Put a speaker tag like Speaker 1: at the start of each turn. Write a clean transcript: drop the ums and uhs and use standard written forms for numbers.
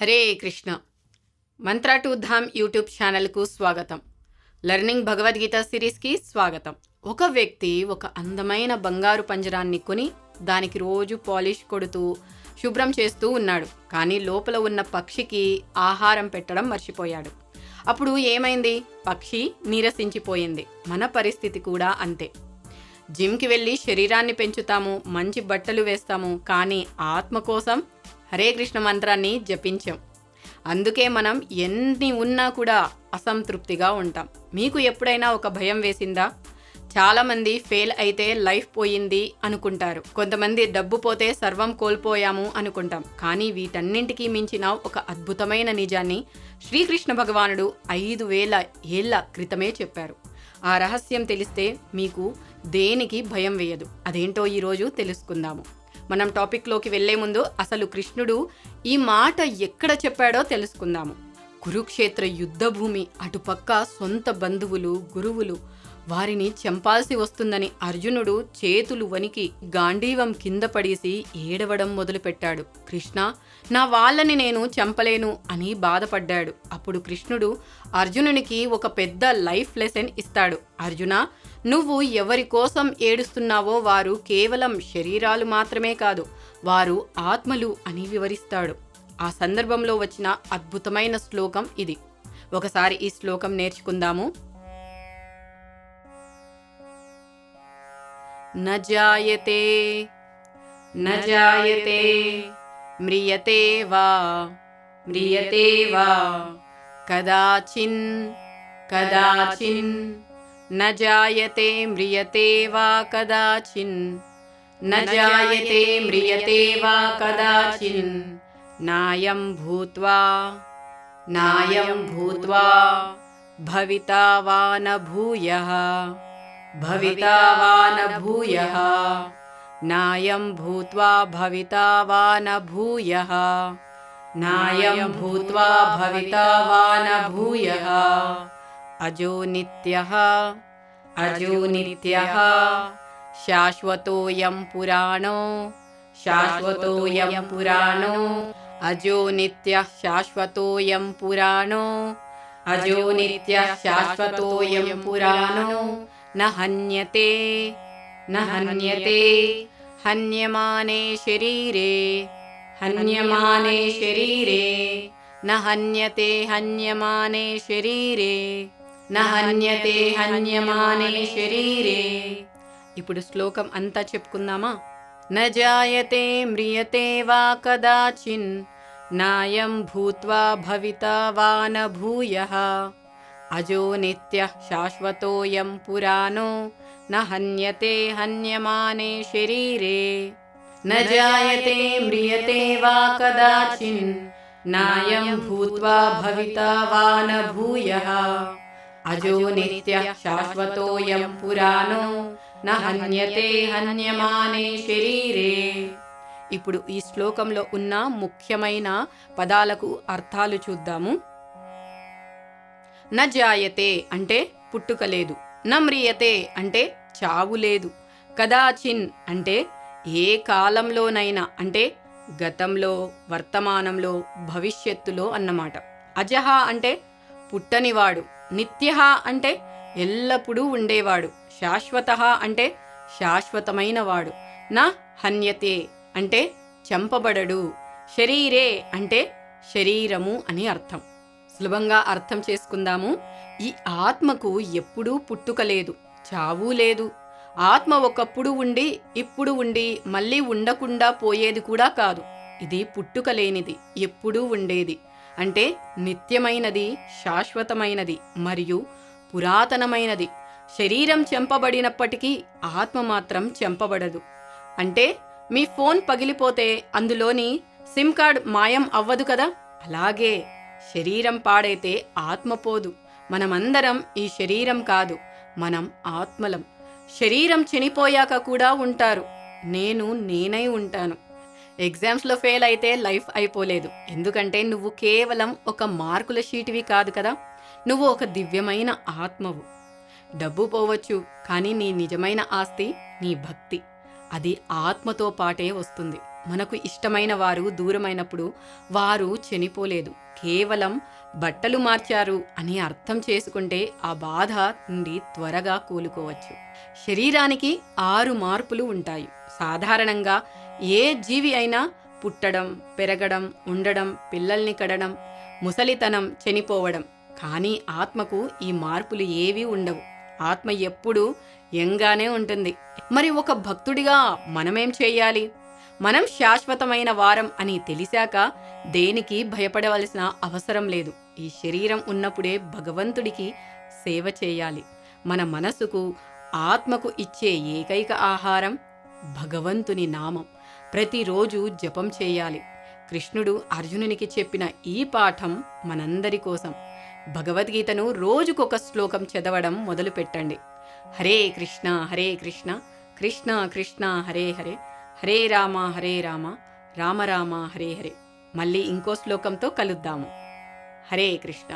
Speaker 1: Hare Krishna. Mantra to Dham YouTube ఛానల్కు స్వాగతం. Learning Bhagavad Gita సిరీస్కి స్వాగతం. ఒక వ్యక్తి ఒక అందమైన బంగారు పంజరాన్ని కొని దానికి రోజు పాలిష్ కొడుతూ శుభ్రం చేస్తూ ఉన్నాడు. కానీ లోపల ఉన్న పక్షికి ఆహారం పెట్టడం మర్చిపోయాడు. అప్పుడు ఏమైంది? పక్షి నీరసించిపోయింది. మన పరిస్థితి కూడా అంతే. జిమ్కి వెళ్ళి శరీరాన్ని పెంచుతాము, మంచి బట్టలు వేస్తాము, కానీ ఆత్మ కోసం హరే కృష్ణ మంత్రాన్ని జపించాం. అందుకే మనం ఎన్ని ఉన్నా కూడా అసంతృప్తిగా ఉంటాం. మీకు ఎప్పుడైనా ఒక భయం వేసిందా? చాలామంది ఫెయిల్ అయితే లైఫ్ పోయింది అనుకుంటారు. కొంతమంది డబ్బు పోతే సర్వం కోల్పోయాము అనుకుంటాం. కానీ వీటన్నింటికీ మించిన ఒక అద్భుతమైన నిజాన్ని శ్రీకృష్ణ భగవానుడు 5000 ఏళ్ల క్రితమే చెప్పారు. ఆ రహస్యం తెలిస్తే మీకు దేనికి భయం వేయదు. అదేంటో ఈరోజు తెలుసుకుందాము. మనం టాపిక్లోకి వెళ్లే ముందు అసలు కృష్ణుడు ఈ మాట ఎక్కడ చెప్పాడో తెలుసుకుందాము. కురుక్షేత్ర యుద్ధ భూమి, అటుపక్క సొంత బంధువులు, గురువులు, వారిని చంపాల్సి వస్తుందని అర్జునుడు చేతులు వణికి గాంధీవం కింద పడేసి ఏడవడం మొదలుపెట్టాడు. కృష్ణ, నా వాళ్ళని నేను చంపలేను అని బాధపడ్డాడు. అప్పుడు కృష్ణుడు అర్జునునికి ఒక పెద్ద లైఫ్ లెసన్ ఇస్తాడు. అర్జున, నువ్వు ఎవరి కోసం ఏడుస్తున్నావో వారు కేవలం శరీరాలు మాత్రమే కాదు, వారు ఆత్మలు అని వివరిస్తాడు. ఆ సందర్భంలో వచ్చిన అద్భుతమైన శ్లోకం ఇది. ఒకసారి ఈ శ్లోకం నేర్చుకుందాము. न जायते म्रियते वा कदाचिन् न जायते म्रियते वा कदाचिन् नायं भूत्वा भविता वा न भूयः नायं भूत्वा भविता वा न भूयः अजो नित्यः शाश्वतोऽयं पुराणो अजो नित्यः शाश्वतोऽयं पुराणो न हन्यते हन्यमाने शरीरे न हन्यते हन्यमाने शरीरे. ఇప్పుడు శ్లోకం అంతా చెప్పుకుందామా? न जायते म्रियते वा कदाचिन् नायं भूत्वा भविता वा न भूयः अजो नित्यः शाश्वतोऽयं पुराणो न हन्यते हन्यमाने शरीरे. न जायते म्रियते वा कदाचिन् नायं भूत्वा भविता वा न भूयः अजो नित्यः शाश्वतोऽयं पुराणो न हन्यते हन्यमाने शरीरे. ఇప్పుడు ఈ శ్లోకంలో ఉన్న ముఖ్యమైన పదాలకు అర్థాలు చూద్దాము. న జాయతే అంటే పుట్టుక లేదు, న మ్రియతే అంటే చావు లేదు, కదాచిన్ అంటే ఏ కాలంలోనైనా అంటే గతంలో, వర్తమానంలో, భవిష్యత్తులో అన్నమాట. అజహ అంటే పుట్టనివాడు, నిత్యః అంటే ఎల్లప్పుడూ ఉండేవాడు, శాశ్వతః అంటే శాశ్వతమైనవాడు, న హన్యతే అంటే చంపబడడు, శరీరే అంటే శరీరము అని అర్థం. సులభంగా అర్థం చేసుకుందాము. ఈ ఆత్మకు ఎప్పుడూ పుట్టుక లేదు, చావు లేదు. ఆత్మ ఒకప్పుడు ఉండి, ఇప్పుడు ఉండి, మళ్ళీ ఉండకుండా పోయేది కూడా కాదు. ఇది పుట్టుక లేనిది, ఎప్పుడూ ఉండేది. అంటే నిత్యమైనది, శాశ్వతమైనది మరియు పురాతనమైనది. శరీరం చంపబడినప్పటికీ ఆత్మ మాత్రం చంపబడదు. అంటే మీ ఫోన్ పగిలిపోతే అందులోని సిమ్ కార్డ్ మాయం అవ్వదు కదా, అలాగే శరీరం పాడైతే ఆత్మ పోదు. మనమందరం ఈ శరీరం కాదు, మనం ఆత్మలం. శరీరం చనిపోయాక కూడా ఉంటారు. నేనై ఉంటాను. ఎగ్జామ్స్లో ఫెయిల్ అయితే లైఫ్ అయిపోలేదు. ఎందుకంటే నువ్వు కేవలం ఒక మార్కుల షీట్వి కాదు కదా, నువ్వు ఒక దివ్యమైన ఆత్మవు. డబ్బు పోవచ్చు, కానీ నీ నిజమైన ఆస్తి నీ భక్తి. అది ఆత్మతో పాటే వస్తుంది. మనకు ఇష్టమైన వారు దూరమైనప్పుడు వారు చనిపోలేదు, కేవలం బట్టలు మార్చారు అని అర్థం చేసుకుంటే ఆ బాధ నుండి త్వరగా కోలుకోవచ్చు. శరీరానికి 6 మార్పులు ఉంటాయి. సాధారణంగా ఏ జీవి అయినా పుట్టడం, పెరగడం, ఉండడం, పిల్లల్ని కడడం, ముసలితనం, చనిపోవడం. కానీ ఆత్మకు ఈ మార్పులు ఏవీ ఉండవు. ఆత్మ ఎప్పుడూ యంగానే ఉంటుంది. మరి ఒక భక్తుడిగా మనమేం చేయాలి? మనం శాశ్వతమైన వారం అని తెలిసాక దేనికి భయపడవలసిన అవసరం లేదు. ఈ శరీరం ఉన్నప్పుడే భగవంతుడికి సేవ చేయాలి. మన మనసుకు, ఆత్మకు ఇచ్చే ఏకైక ఆహారం భగవంతుని నామం. ప్రతిరోజు జపం చేయాలి. కృష్ణుడు అర్జునునికి చెప్పిన ఈ పాఠం మనందరి కోసం. భగవద్గీతను రోజుకొక శ్లోకం చదవడం మొదలుపెట్టండి. హరే కృష్ణ హరే కృష్ణ, కృష్ణ కృష్ణ హరే హరే, హరే రామ రామ రామ హరే హరే. మళ్ళీ ఇంకో శ్లోకంతో కలుద్దాము. హరే కృష్ణ.